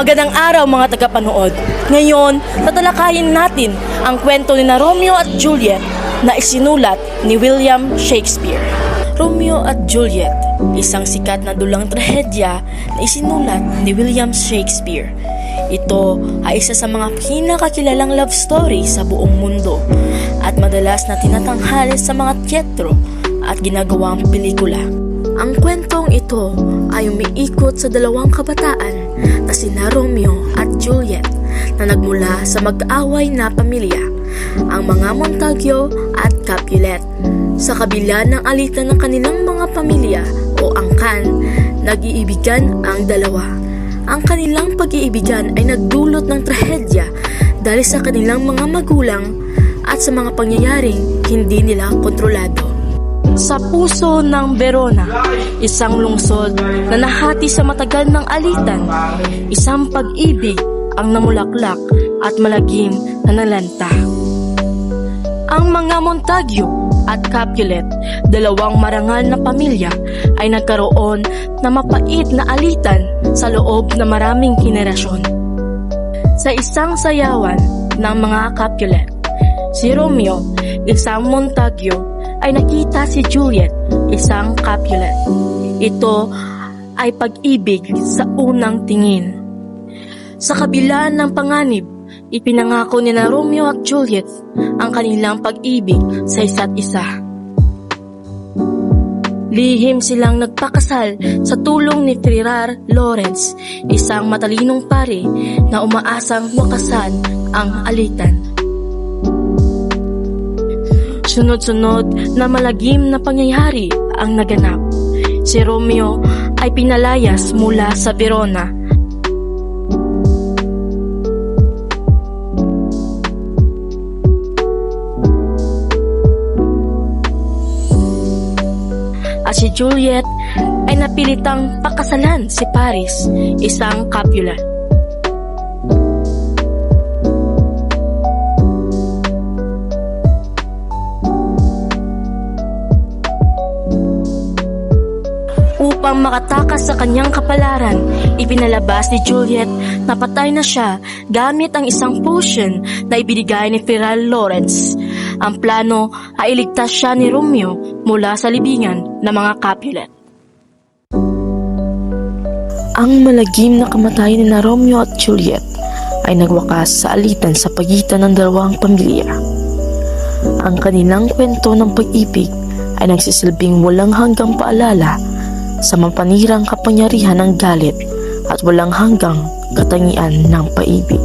Magandang araw mga tagapanood. Ngayon, tatalakayin natin ang kwento ni Romeo at Juliet na isinulat ni William Shakespeare. Romeo at Juliet, isang sikat na dulang trahedya na isinulat ni William Shakespeare. Ito ay isa sa mga pinakakilalang love story sa buong mundo at madalas na tinatanghal sa mga teatro at ginagawang pelikula. Ang kwentong ito ay umiikot sa dalawang kabataan na sina Romeo at Juliet na nagmula sa mag-aaway na pamilya, ang mga Montague at Capulet. Sa kabila ng alitan ng kanilang mga pamilya o angkan, nag-iibigan ang dalawa. Ang kanilang pag-iibigan ay nagdulot ng trahedya dahil sa kanilang mga magulang at sa mga pangyayaring hindi nila kontrolado. Sa puso ng Verona, isang lungsod na nahati sa matagal ng alitan, isang pag-ibig ang namulaklak at malagim na nalanta. Ang mga Montague at Capulet, dalawang marangal na pamilya, ay nagkaroon na mapait na alitan sa loob na maraming henerasyon. Sa isang sayawan ng mga Capulet, si Romeo, isang Montague, ay nakita si Juliet, isang Capulet. Ito ay pag-ibig sa unang tingin. Sa kabila ng panganib, ipinangako ni Romeo at Juliet ang kanilang pag-ibig sa isa't isa. Lihim silang nagpakasal sa tulong ni Friar Lawrence, isang matalinong pari na umaasang wakasan ang alitan. Sunod-sunod na malagim na pangyayari ang naganap. Si Romeo ay pinalayas mula sa Verona. At si Juliet ay napilitang pakasalan si Paris, isang Capulet. Upang makatakas sa kanyang kapalaran, ipinalabas ni Juliet na patay na siya gamit ang isang potion na ibinigay ni Friar Lawrence. Ang plano ay iligtas siya ni Romeo mula sa libingan ng mga Capulet. Ang malagim na kamatayan ni Romeo at Juliet ay nagwakas sa alitan sa pagitan ng dalawang pamilya. Ang kanilang kwento ng pag-ibig ay nagsisilbing walang hanggang paalala sa mapanirang kapangyarihan ng galit at walang hanggang katangian ng pag-ibig.